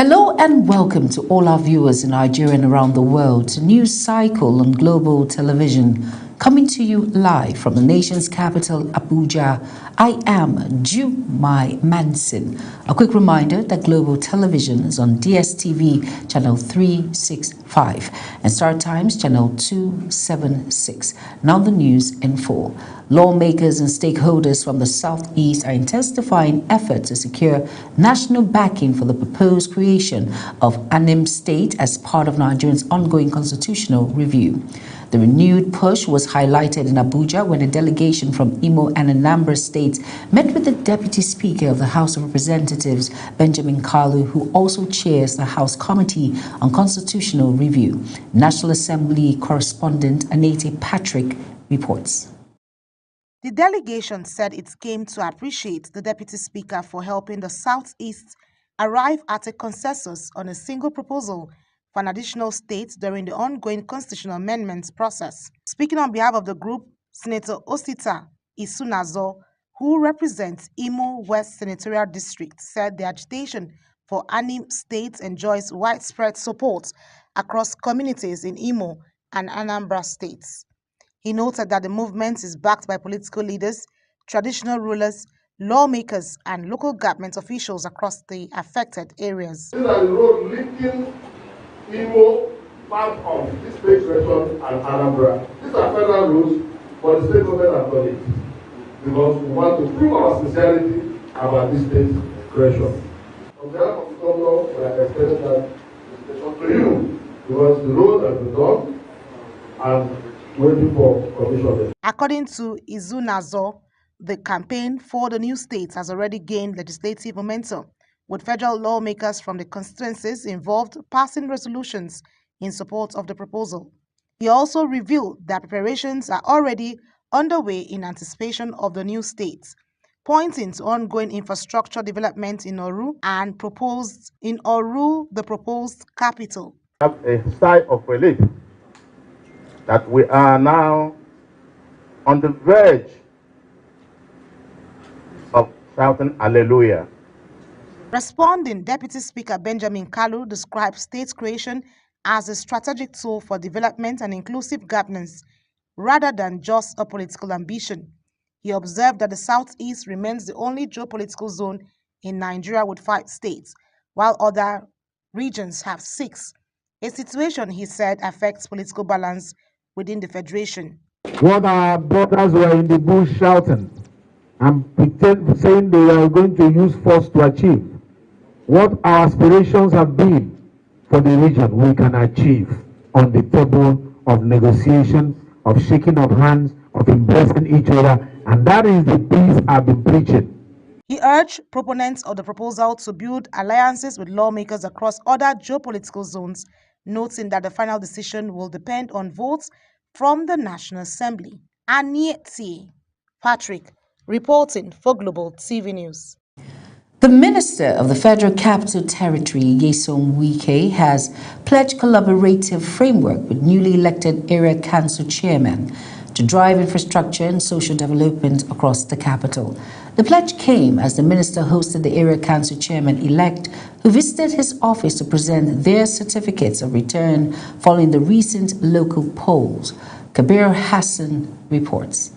Hello and welcome to all our viewers in Nigeria and around the world to News Cycle on Global Television, coming to you live from the nation's capital, Abuja. I am Jumai Manson. A quick reminder that Global Television is on DSTV channel 365 and Star Times channel 276. Now the news in full. Lawmakers and stakeholders from the Southeast are intensifying efforts to secure national backing for the proposed creation of Anim State as part of Nigeria's ongoing constitutional review. The renewed push was highlighted in Abuja when a delegation from Imo and Anambra states met with the Deputy Speaker of the House of Representatives, Benjamin Kalu, who also chairs the House Committee on Constitutional Review. National Assembly correspondent Anete Patrick reports. The delegation said it came to appreciate the Deputy Speaker for helping the Southeast arrive at a consensus on a single proposal for an additional state during the ongoing constitutional amendments process. Speaking on behalf of the group, Senator Osita Isunazo, who represents Imo West Senatorial District, said the agitation for Anim State enjoys widespread support across communities in Imo and Anambra states. He noted that the movement is backed by political leaders, traditional rulers, lawmakers, and local government officials across the affected areas. These are the roads linking Imo, part of this state region, and Anambra. These are federal roads, but the state government has done it because we want to prove our sincerity about this state region. On behalf of the governor, we are extending that invitation to you because the road has been done and waiting for commission. According to Izunazo, the campaign for the new state has already gained legislative momentum, with federal lawmakers from the constituencies involved passing resolutions in support of the proposal. He also revealed that preparations are already underway in anticipation of the new state, pointing to ongoing infrastructure development in Oru and the proposed capital. Have a sigh of relief that we are now on the verge of shouting hallelujah. Responding, Deputy Speaker Benjamin Kalu described state creation as a strategic tool for development and inclusive governance rather than just a political ambition. He observed that the Southeast remains the only geopolitical zone in Nigeria with 5 states, while other regions have 6. A situation, he said, affects political balance within the Federation. What our brothers were in the bush shouting and saying they are going to use force to achieve, what our aspirations have been for the region, we can achieve on the table of negotiation, of shaking of hands, of embracing each other, and that is the peace I've been preaching. He urged proponents of the proposal to build alliances with lawmakers across other geopolitical zones, noting that the final decision will depend on votes from the National Assembly. Anete Patrick reporting for Global TV News. The Minister of the Federal Capital Territory, Nyesom Wike, has pledged collaborative framework with newly elected area council chairmen to drive infrastructure and social development across the capital. The pledge came as the minister hosted the area council chairman-elect who visited his office to present their certificates of return following the recent local polls. Kabir Hassan reports.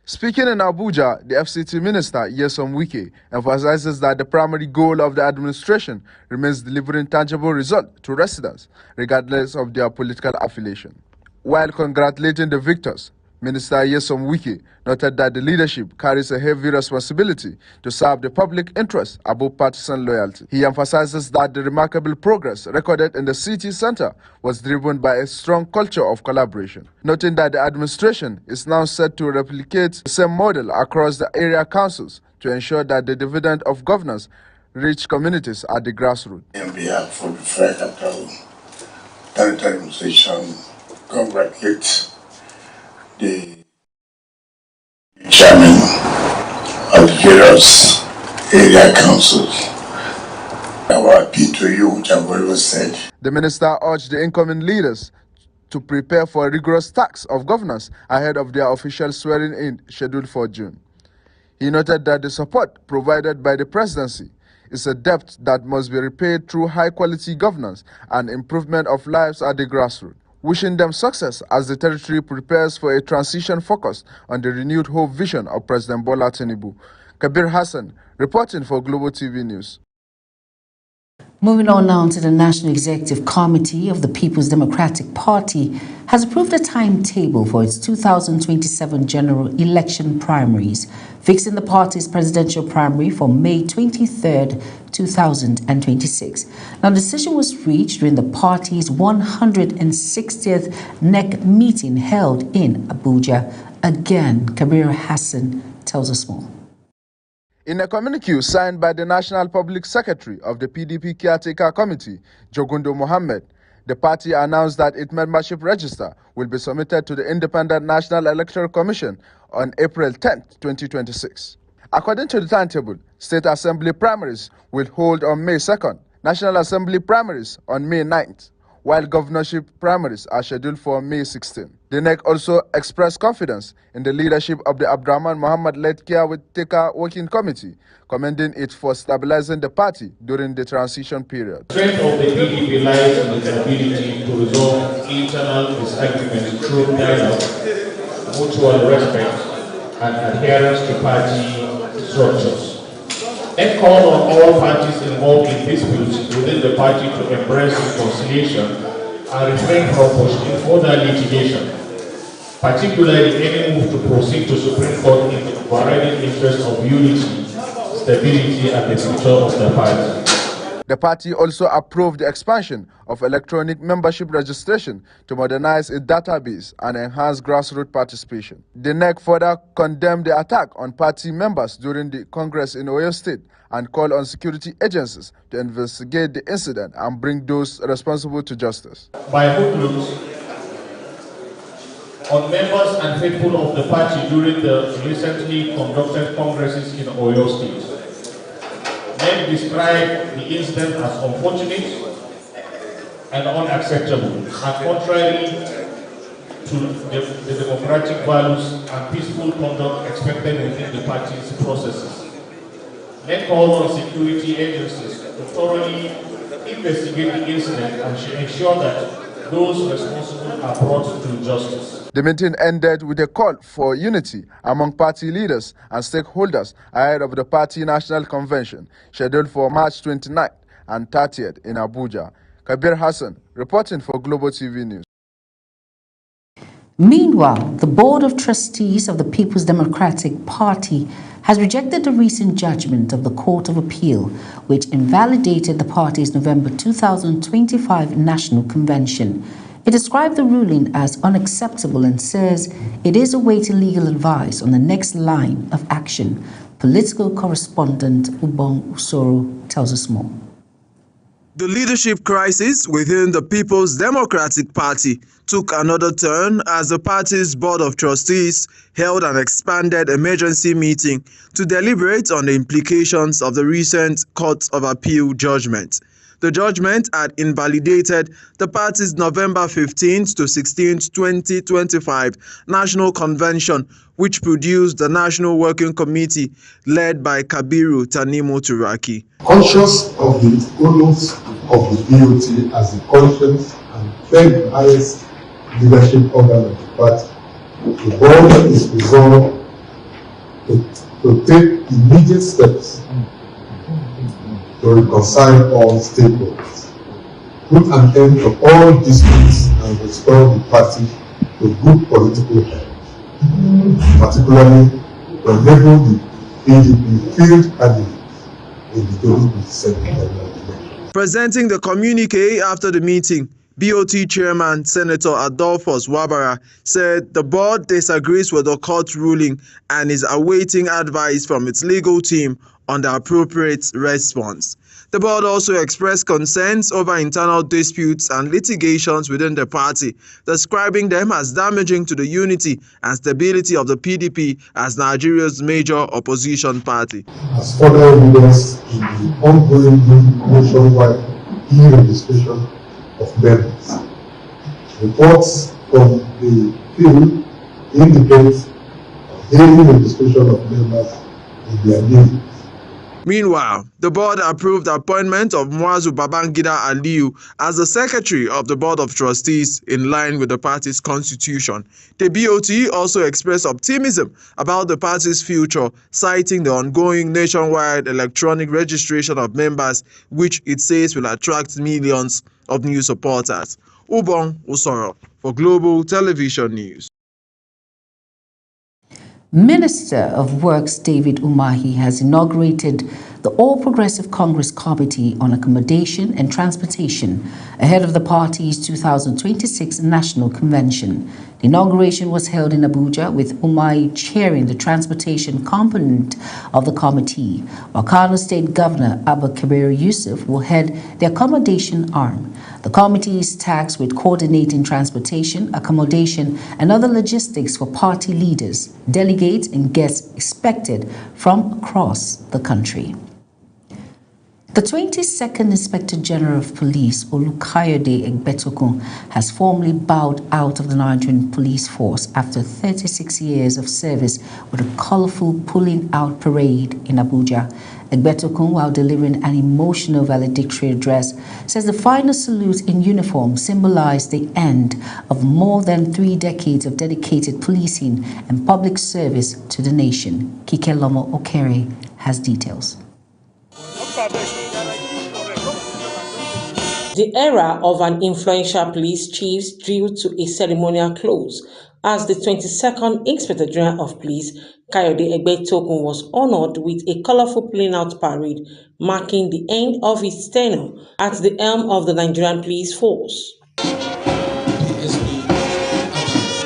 Speaking in Abuja, the FCT Minister, Nyesom Wike, emphasizes that the primary goal of the administration remains delivering tangible results to residents, regardless of their political affiliation. While congratulating the victors, Minister Nyesom Wike noted that the leadership carries a heavy responsibility to serve the public interest above partisan loyalty. He emphasizes that the remarkable progress recorded in the city center was driven by a strong culture of collaboration, noting that the administration is now set to replicate the same model across the area councils to ensure that the dividend of governance reach communities at the grassroots. On behalf of the Federal Capital Territory Administration, congratulate the chairman of the various area councils. Our appeal to you, which I've always said. The minister urged the incoming leaders to prepare for a rigorous task of governance ahead of their official swearing-in scheduled for June. He noted that the support provided by the presidency is a debt that must be repaid through high-quality governance and improvement of lives at the grassroots. Wishing them success as the territory prepares for a transition focused on the renewed hope vision of President Bola Tinubu. Kabir Hassan, reporting for Global TV News. Moving on now to the National Executive Committee of the People's Democratic Party has approved a timetable for its 2027 general election primaries, fixing the party's presidential primary for May 23, 2026. Now, the decision was reached during the party's 160th NEC meeting held in Abuja. Again, Kabir Hassan tells us more. In a communique signed by the National Public Secretary of the PDP Caretaker Committee, Jogundo Mohammed, the party announced that its membership register will be submitted to the Independent National Electoral Commission on April 10, 2026. According to the timetable, State Assembly primaries will hold on May 2nd, National Assembly primaries on May 9th, while governorship primaries are scheduled for May 16. The NEC also expressed confidence in the leadership of the Abdurrahman Mohammed-led Caretaker Working Committee, commending it for stabilizing the party during the transition period. The strength of the PDP lies in its ability to resolve internal disagreements through dialogue, mutual respect, and adherence to party structures. NEC called on all parties involved in disputes within the party to embrace reconciliation and refrain from pushing further litigation, particularly any move to proceed to Supreme Court in the overriding interest of unity, stability, and the future of the party. The party also approved the expansion of electronic membership registration to modernize its database and enhance grassroots participation. The NEC further condemned the attack on party members during the Congress in Oyo State and called on security agencies to investigate the incident and bring those responsible to justice. By hoodlums on members and faithful of the party during the recently conducted congresses in Oyo State. NEC described the incident as unfortunate and unacceptable and contrary to the democratic values and peaceful conduct expected within the party's processes. NEC called on security agencies to thoroughly investigate the incident and ensure that those responsible are brought to justice. The meeting ended with a call for unity among party leaders and stakeholders ahead of the party national convention scheduled for March 29th and 30th in Abuja. Kabir Hassan, reporting for Global TV News. Meanwhile, the Board of Trustees of the People's Democratic Party has rejected the recent judgment of the Court of Appeal, which invalidated the party's November 2025 National Convention. It described the ruling as unacceptable and says it is awaiting legal advice on the next line of action. Political correspondent Ubong Usoro tells us more. The leadership crisis within the People's Democratic Party took another turn as the party's Board of Trustees held an expanded emergency meeting to deliberate on the implications of the recent Court of Appeal judgment. The judgment had invalidated the party's November 15th to 16th, 2025 National Convention, which produced the National Working Committee led by Kabiru Tanimu Turaki. Conscious of the onus of the BOT as the conscience and third highest leadership organ of the party, the board is resolved to take immediate steps to reconcile all stakeholders, put an end to all disputes and restore the party to good political health, particularly to enable the PDP field candidates in the 2027 general election. Presenting the communique after the meeting, BOT Chairman Senator Adolphus Wabara said the board disagrees with the court ruling and is awaiting advice from its legal team on the appropriate response. The board also expressed concerns over internal disputes and litigations within the party, describing them as damaging to the unity and stability of the PDP as Nigeria's major opposition party. As further evidence in the ongoing nationwide e-registration of members, reports from the field indicate daily registration of members in their names. Meanwhile, the board approved the appointment of Muazu Babangida Aliyu as the secretary of the Board of Trustees in line with the party's constitution. The BOT also expressed optimism about the party's future, citing the ongoing nationwide electronic registration of members, which it says will attract millions of new supporters. Ubong Usoro for Global Television News. Minister of Works David Umahi has inaugurated the All Progressive Congress Committee on Accommodation and Transportation ahead of the party's 2026 National Convention. The inauguration was held in Abuja with Umahi chairing the transportation component of the committee, while Kano State Governor Abba Kabir Yusuf will head the accommodation arm. The committee is tasked with coordinating transportation, accommodation, and other logistics for party leaders, delegates, and guests expected from across the country. The 22nd Inspector General of Police, Olukayode Egbetokun, has formally bowed out of the Nigerian police force after 36 years of service with a colorful pulling out parade in Abuja. Egbetokun, while delivering an emotional valedictory address, says the final salute in uniform symbolized the end of more than 3 decades of dedicated policing and public service to the nation. Kike Lomo Okere has details. The era of an influential police chief drew to a ceremonial close as the 22nd Inspector General of Police, Kayode Egbetokun, was honored with a colorful pulling-out parade marking the end of his tenure at the helm of the Nigerian police force.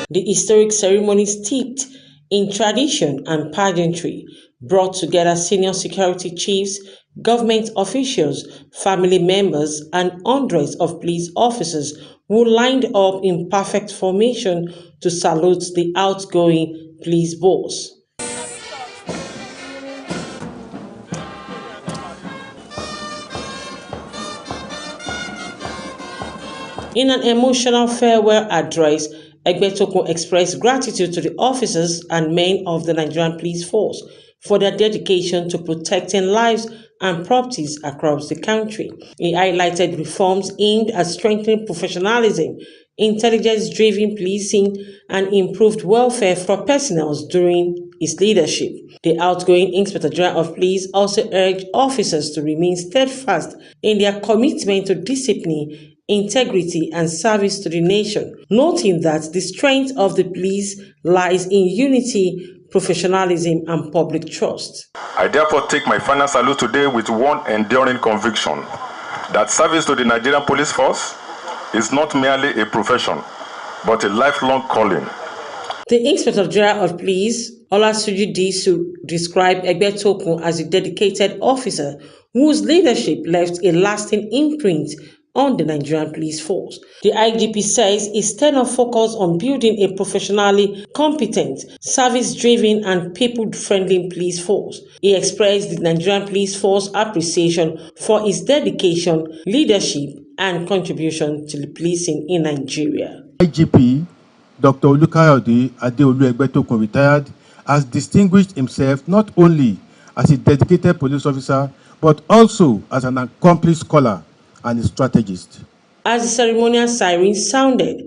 The historic ceremony, steeped in tradition and pageantry, brought together senior security chiefs, government officials, family members, and hundreds of police officers who lined up in perfect formation to salute the outgoing police boss. In an emotional farewell address, Egbetokun expressed gratitude to the officers and men of the Nigerian police force for their dedication to protecting lives and properties across the country. He highlighted reforms aimed at strengthening professionalism, intelligence-driven policing, and improved welfare for personnel during his leadership. The outgoing Inspector General of Police also urged officers to remain steadfast in their commitment to discipline, integrity, and service to the nation, noting that the strength of the police lies in unity, professionalism, and public trust. I therefore take my final salute today with one enduring conviction that service to the Nigerian police force is not merely a profession, but a lifelong calling. The Inspector General of Police, Olasuji Disu, described Egbetokun as a dedicated officer whose leadership left a lasting imprint on the Nigerian police force. The IGP says his tenure focused on building a professionally competent, service-driven, and people-friendly police force. He expressed the Nigerian police force appreciation for its dedication, leadership, and contribution to the policing in Nigeria. IGP Dr. Olukayode Adeolu Egbetokun, retired, has distinguished himself not only as a dedicated police officer, but also as an accomplished scholar and a strategist. As the ceremonial siren sounded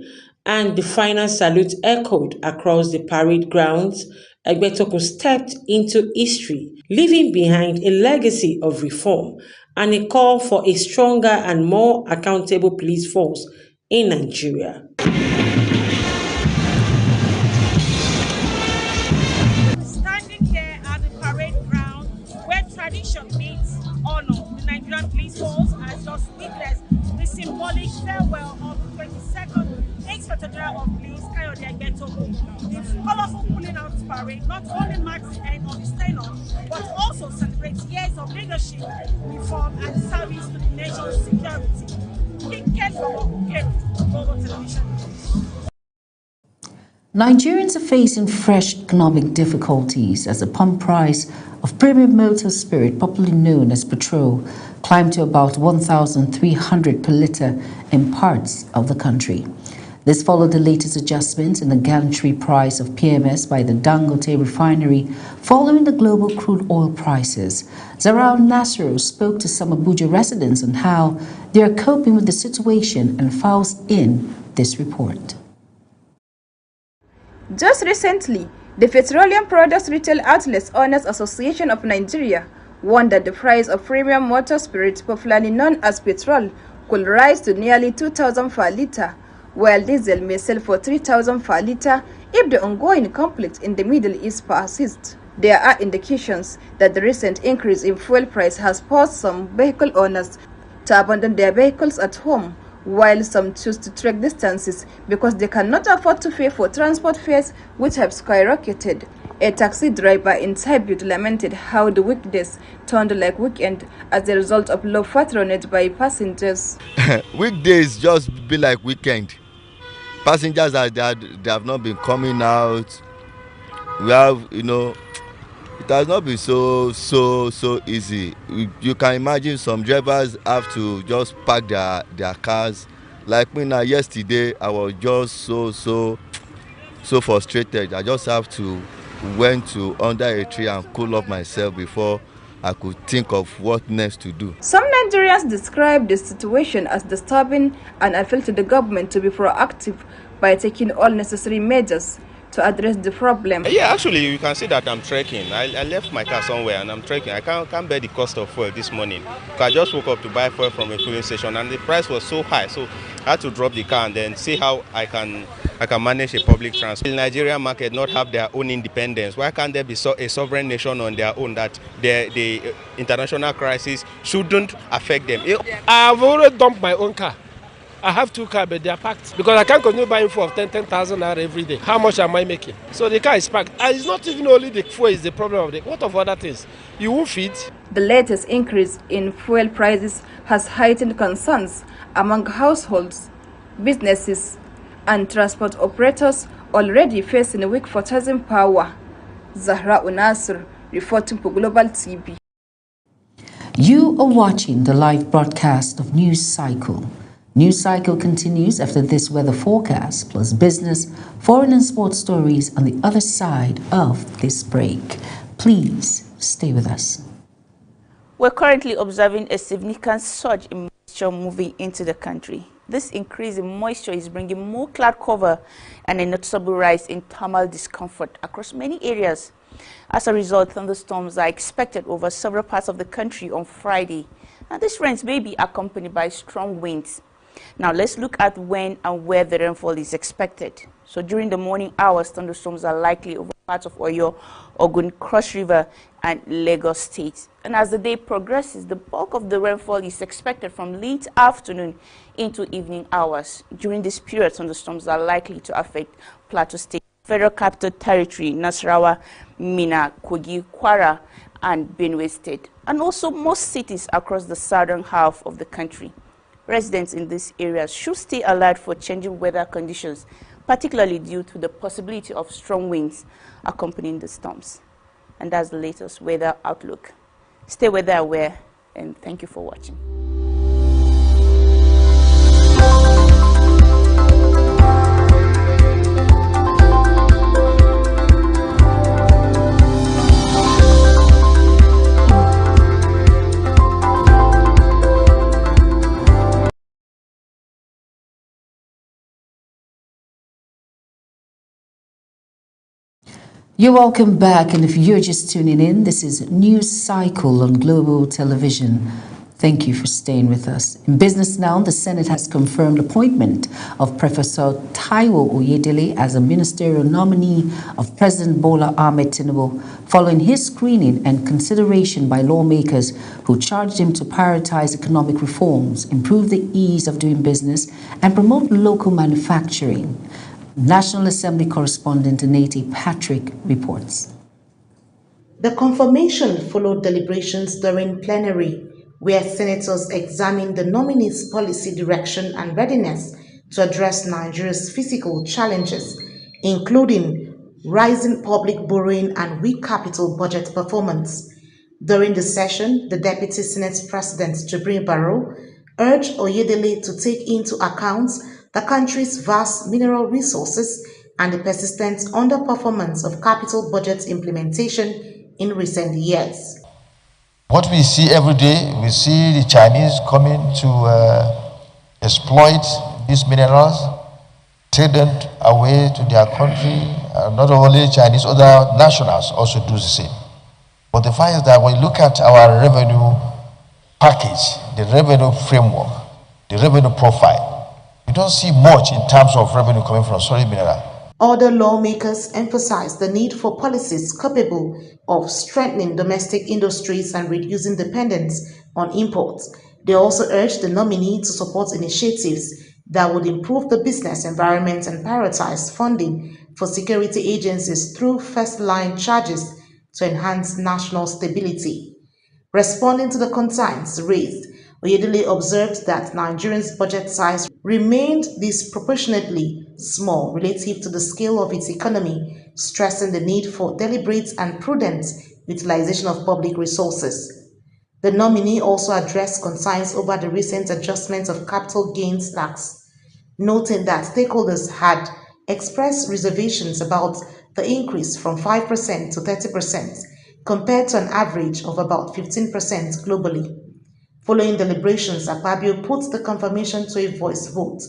and the final salute echoed across the parade grounds, Egbetokun stepped into history, leaving behind a legacy of reform and a call for a stronger and more accountable police force in Nigeria. Standing here at the parade ground where tradition meets honor, the Nigerian police force has just witnessed the symbolic farewell of the 22nd Inspector General of Police, Kayode Egbetokun. This colorful pulling out parade not only marks the end of his tenure, but also celebrates years of leadership, reform, and service to the nation's security. Global Television. Nigerians are facing fresh economic difficulties as the pump price of premium motor spirit, popularly known as petrol, climbed to about 1,300 per litre in parts of the country. This followed the latest adjustment in the gantry price of PMS by the Dangote refinery following the global crude oil prices. Zahra Nasiru spoke to some Abuja residents on how they are coping with the situation and files in this report. Just recently, the Petroleum Products Retail Outlets Owners Association of Nigeria warned that the price of premium motor spirit, popularly known as petrol, could rise to nearly 2,000 per litre, while diesel may sell for 3,000 per litre if the ongoing conflict in the Middle East persists. There are indications that the recent increase in fuel price has forced some vehicle owners to abandon their vehicles at home, while some choose to trek distances because they cannot afford to pay for transport fares, which have skyrocketed. A taxi driver in Tribute lamented how the weekdays turned like weekend as a result of low patronage by passengers. Weekdays just be like weekend. Passengers they have not been coming out. We have, it has not been so easy. You can imagine some drivers have to just park their cars. Like me now, yesterday I was just so frustrated. I just have to went to under a tree and cool off myself before I could think of what next to do. Some Nigerians describe the situation as disturbing and appeal to the government to be proactive by taking all necessary measures to address the problem. Yeah, actually, you can see that I'm trekking. I left my car somewhere and I'm trekking. I can't bear the cost of fuel this morning. I just woke up to buy fuel from a filling station and the price was so high. So I had to drop the car and then see how I can manage a public transport. The Nigerian market not have their own independence. Why can't there be a sovereign nation on their own that the international crisis shouldn't affect them? I've already dumped my own car. I have 2 cars, but they are packed because I can't continue buying fuel of 10,000 naira every day. How much am I making? So the car is packed. And it's not even only the fuel is the problem of the. What of other things? You won't fit. The latest increase in fuel prices has heightened concerns among households, businesses, and transport operators already facing weak purchasing power. Zahra Unasir, reporting for Global TV. You are watching the live broadcast of News Cycle. News Cycle continues after this weather forecast, plus business, foreign and sports stories on the other side of this break. Please stay with us. We're currently observing a significant surge in moisture moving into the country. This increase in moisture is bringing more cloud cover and a noticeable rise in thermal discomfort across many areas. As a result, thunderstorms are expected over several parts of the country on Friday. Now, these rains may be accompanied by strong winds. Now, let's look at when and where the rainfall is expected. So, during the morning hours, thunderstorms are likely over parts of Oyo, Ogun, Cross River, and Lagos states. And as the day progresses, the bulk of the rainfall is expected from late afternoon into evening hours. During this period, thunderstorms are likely to affect Plateau State, Federal Capital Territory, Nasarawa, Minna, Kogi, Kwara, and Benue State, and also most cities across the southern half of the country. Residents in these areas should stay alert for changing weather conditions, particularly due to the possibility of strong winds accompanying the storms. And that's the latest weather outlook. Stay weather aware, and thank you for watching. You're welcome back, and if you're just tuning in, this is News Cycle on Global Television. Thank you for staying with us. In business now, the Senate has confirmed appointment of Professor Taiwo Oyedele as a ministerial nominee of President Bola Ahmed Tinubu, following his screening and consideration by lawmakers who charged him to prioritize economic reforms, improve the ease of doing business, and promote local manufacturing. National Assembly correspondent Aneti Patrick reports. The confirmation followed deliberations during plenary, where senators examined the nominees' policy direction and readiness to address Nigeria's fiscal challenges, including rising public borrowing and weak capital budget performance. During the session, the Deputy Senate President, Jibrin Barrow, urged Oyedele to take into account the country's vast mineral resources, and the persistent underperformance of capital budget implementation in recent years. What we see every day, we see the Chinese coming to exploit these minerals, take them away to their country. Not only Chinese, other nationals also do the same. But the fact is that when you look at our revenue package, the revenue framework, the revenue profile, we don't see much in terms of revenue coming from solid mineral. Other lawmakers emphasized the need for policies capable of strengthening domestic industries and reducing dependence on imports. They also urged the nominee to support initiatives that would improve the business environment and prioritize funding for security agencies through first-line charges to enhance national stability. Responding to the concerns raised, Oyedele observed that Nigeria's budget size remained disproportionately small relative to the scale of its economy, stressing the need for deliberate and prudent utilization of public resources. The nominee also addressed concerns over the recent adjustment of capital gains tax, noting that stakeholders had expressed reservations about the increase from 5% to 30%, compared to an average of about 15% globally. Following deliberations, Akpabio put the confirmation to a voice vote,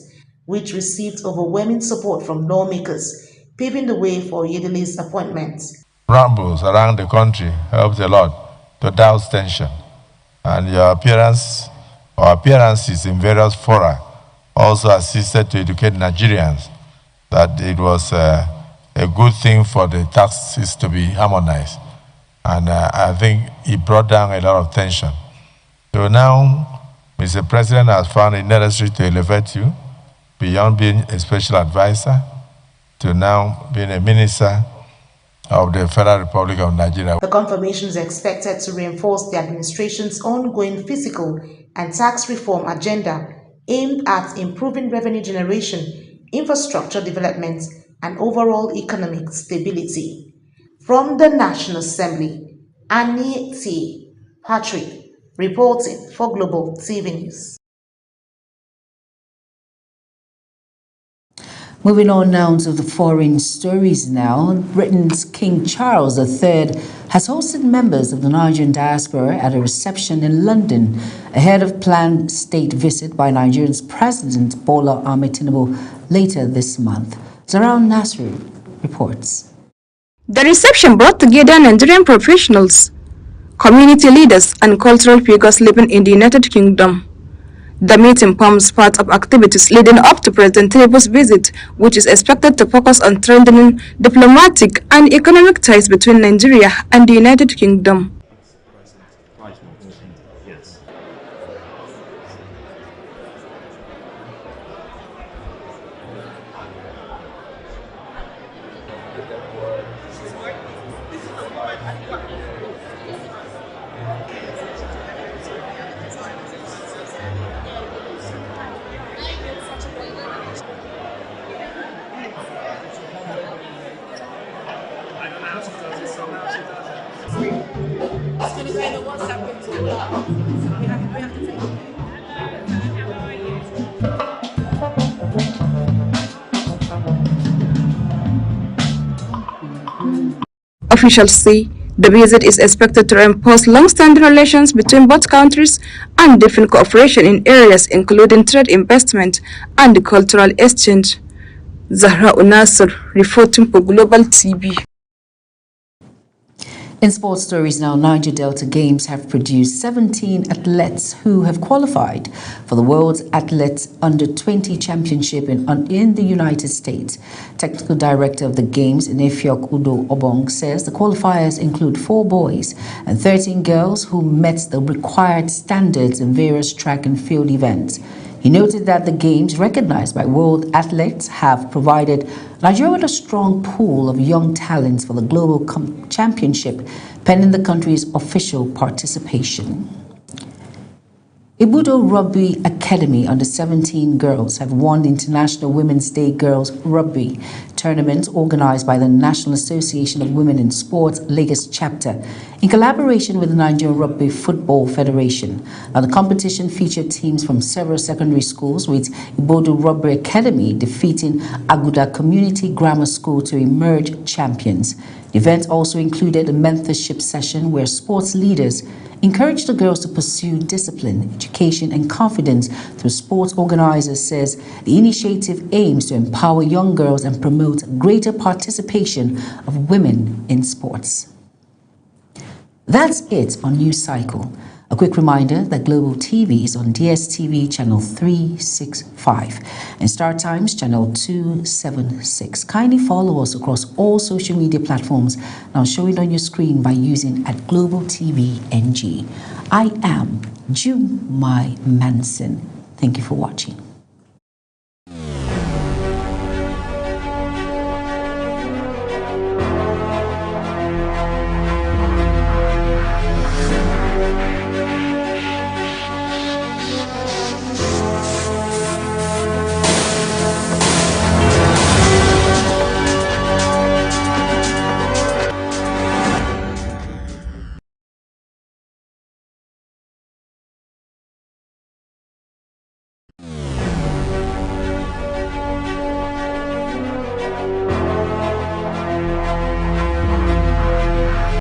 which received overwhelming support from lawmakers, paving the way for Oyedele's appointment. Rambles around the country helped a lot to douse tension, and your appearance or appearances in various fora also assisted to educate Nigerians that it was a good thing for the taxes to be harmonized. And I think it brought down a lot of tension. So now, Mr. President has found it necessary to elevate you beyond being a special advisor to now being a minister of the Federal Republic of Nigeria. The confirmation is expected to reinforce the administration's ongoing fiscal and tax reform agenda aimed at improving revenue generation, infrastructure development, and overall economic stability. From the National Assembly, Annie T. Patrick, reporting for Global TV News. Moving on now to the foreign stories now. Britain's King Charles III has hosted members of the Nigerian diaspora at a reception in London ahead of planned state visit by Nigeria's President Bola Ahmed Tinubu later this month. Zaran Nasru reports. The reception brought together Nigerian professionals, community leaders, and cultural figures living in the United Kingdom. The meeting forms part of activities leading up to President Tinubu's visit, which is expected to focus on strengthening diplomatic and economic ties between Nigeria and the United Kingdom. Officials say the visit is expected to reinforce long-standing relations between both countries and deepen cooperation in areas including trade, investment, and cultural exchange. Zahra Unasur, reporting for Global TV. In sports stories now, Niger Delta Games have produced 17 athletes who have qualified for the World's Athletes Under-20 Championship in the United States. Technical Director of the Games, Nefiok Udo Obong, says the qualifiers include 4 boys and 13 girls who met the required standards in various track and field events. He noted that the Games, recognized by world athletes, have provided Nigeria with a strong pool of young talents for the global championship, pending the country's official participation. Ibudo Rugby Academy under 17 girls have won the International Women's Day Girls Rugby Tournament organized by the National Association of Women in Sports Lagos chapter in collaboration with the Nigerian Rugby Football Federation. Now, the competition featured teams from several secondary schools, with Ibudo Rugby Academy defeating Aguda Community Grammar School to emerge champions. The event also included a mentorship session where sports leaders encouraged the girls to pursue discipline, education, and confidence through sports. Organizers says the initiative aims to empower young girls and promote greater participation of women in sports. That's it on News Cycle. A quick reminder that Global TV is on DSTV channel 365 and Star Times channel 276. Kindly follow us across all social media platforms. Now show it on your screen by using @GlobalTVNG. I am Jumai Manson. Thank you for watching.